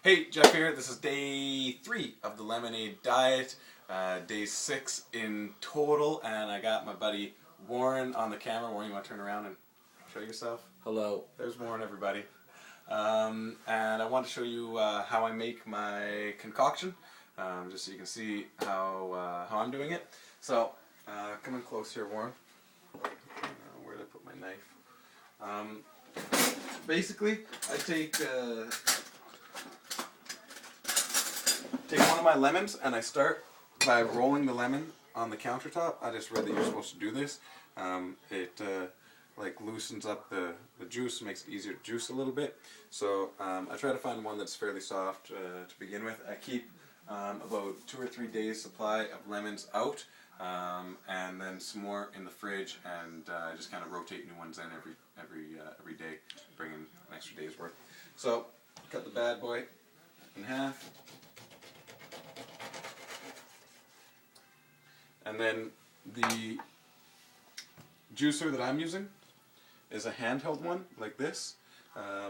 Hey, Jeff here. This is day 3 of the lemonade diet. Day 6 in total, and I got my buddy Warren on the camera. Warren, you want to turn around and show yourself? Hello. There's Warren, everybody. And I want to show you how I make my concoction, just so you can see how I'm doing it. So, come in close here, Warren. Where did I put my knife? Basically, I take one of my lemons and I start by rolling the lemon on the countertop. I just read that you're supposed to do this. It like loosens up the juice, makes it easier to juice a little bit. So I try to find one that's fairly soft to begin with. I keep about 2 or 3 days supply of lemons out, and then some more in the fridge, and I just kind of rotate new ones in every day, bring in an extra day's worth. So cut the bad boy in half. And then the juicer that I'm using is a handheld one, like this.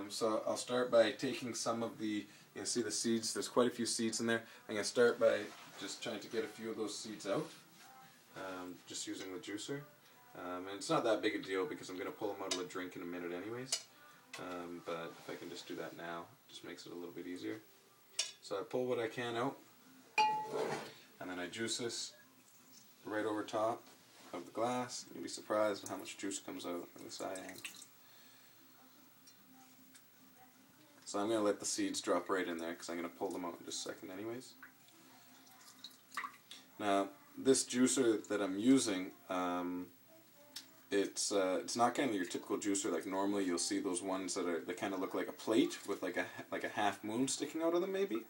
So I'll start by taking some of the, you can see the seeds, there's quite a few seeds in there. I'm going to start by just trying to get a few of those seeds out, just using the juicer. And it's not that big a deal because I'm going to pull them out of the drink in a minute anyways. But if I can just do that now, it just makes it a little bit easier. So I pull what I can out, and then I juice this right over top of the glass. You'll be surprised at how much juice comes out of the cyan. So I'm going to let the seeds drop right in there because I'm going to pull them out in just a second anyways. Now, this juicer that I'm using, it's not kind of your typical juicer. Like normally you'll see those ones that kind of look like a plate with like a half moon sticking out of them maybe.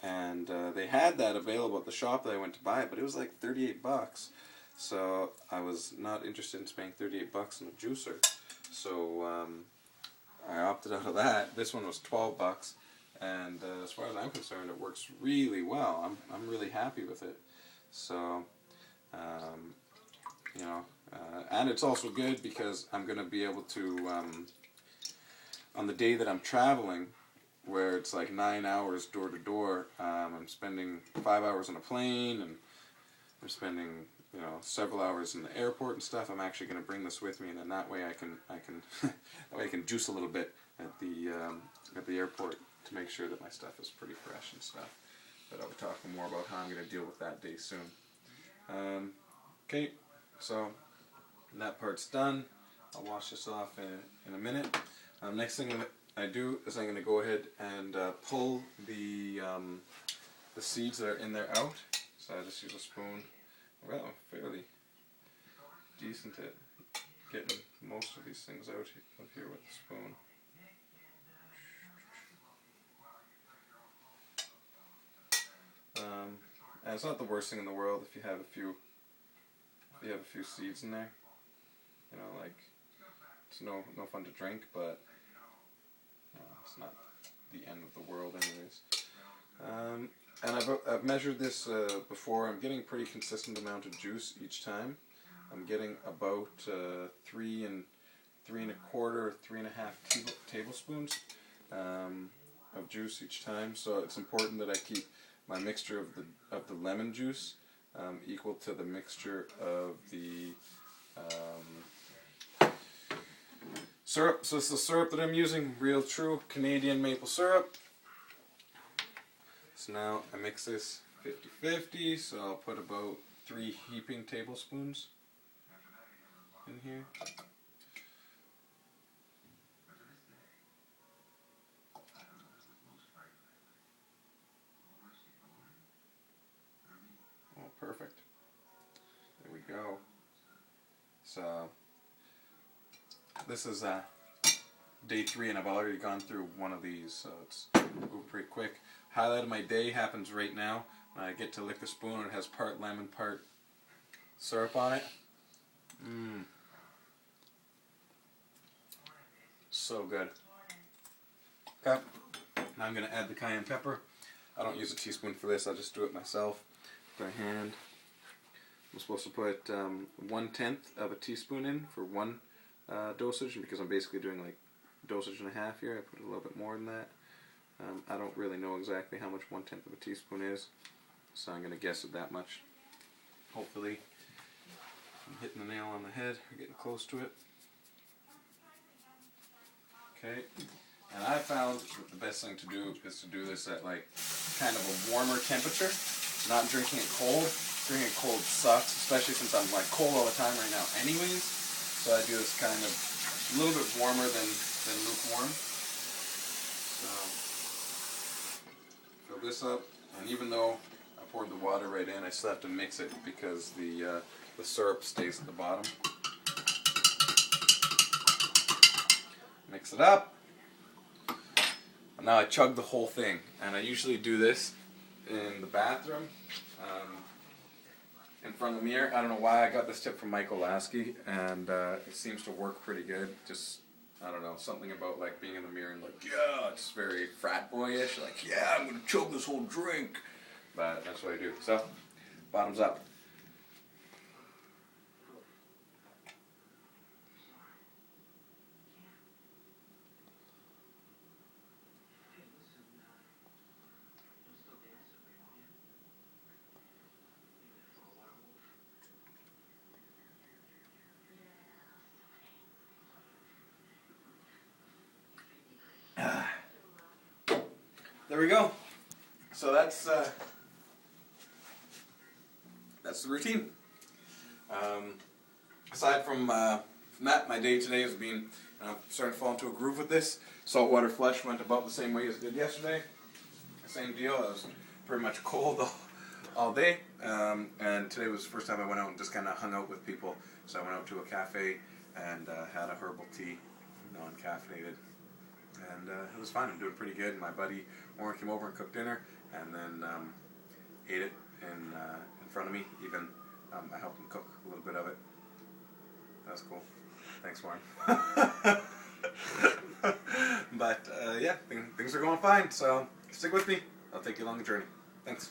And they had that available at the shop that I went to buy it, but it was like $38. So I was not interested in spending $38 on a juicer. So I opted out of that. This one was $12, and as far as I'm concerned, it works really well. I'm really happy with it. So you know, and it's also good because I'm going to be able to on the day that I'm traveling, where it's like 9 hours door to door, I'm spending 5 hours on a plane, and I'm spending several hours in the airport and stuff. I'm actually going to bring this with me, and then that way I can that way I can juice a little bit at the airport to make sure that my stuff is pretty fresh and stuff. But I'll be talking more about how I'm going to deal with that day soon. Okay, so that part's done. I'll wash this off in a minute. Next thing I do is I'm going to go ahead and pull the seeds that are in there out. So I just use a spoon. Well, fairly decent at getting most of these things out of here with the spoon. And it's not the worst thing in the world if you have a few seeds in there. Like it's no fun to drink, but it's not the end of the world anyways. And I've measured this before. I'm getting a pretty consistent amount of juice each time. I'm getting about 3 1/4 or 3 1/2 tablespoons of juice each time. So it's important that I keep my mixture of the lemon juice equal to the mixture of the syrup. So it's the syrup that I'm using, real true Canadian maple syrup. So now I mix this 50-50, so I'll put about 3 heaping tablespoons in here. Oh, perfect. There we go. So this is day 3, and I've already gone through one of these, so it's moved pretty quick. Highlight of my day happens right now. I get to lick the spoon, and it has part lemon, part syrup on it. So good. Okay, now I'm going to add the cayenne pepper. I don't use a teaspoon for this, I just do it myself by hand. I'm supposed to put 1/10 of a teaspoon in for one dosage, because I'm basically doing like dosage and a half here. I put a little bit more than that. I don't really know exactly how much 1/10 of a teaspoon is, so I'm going to guess it that much. Hopefully I'm hitting the nail on the head, or getting close to it. Okay, and I found that the best thing to do is to do this at like kind of a warmer temperature, not drinking it cold. Drinking it cold sucks, especially since I'm like cold all the time right now anyways, so I do this kind of a little bit warmer than lukewarm. So, fill this up, and even though I poured the water right in, I still have to mix it because the syrup stays at the bottom. Mix it up. And now I chug the whole thing, and I usually do this in the bathroom, in front of the mirror. I don't know why I got this tip from Michael Lasky, and it seems to work pretty good. Just, I don't know, something about like being in the mirror and like, yeah, it's very frat boyish, like, yeah, I'm gonna chug this whole drink. But that's what I do. So, bottoms up. There we go. So that's the routine. Aside from that, my day today has been starting to fall into a groove with this. Saltwater flush went about the same way as it did yesterday. Same deal. I was pretty much cold all day, and today was the first time I went out and just kind of hung out with people. So I went out to a cafe and had a herbal tea, non-caffeinated. And it was fun. I'm doing pretty good. My buddy Warren came over and cooked dinner, and then ate it in front of me. Even I helped him cook a little bit of it. That's cool. Thanks, Warren. But yeah, things are going fine. So stick with me. I'll take you along the journey. Thanks.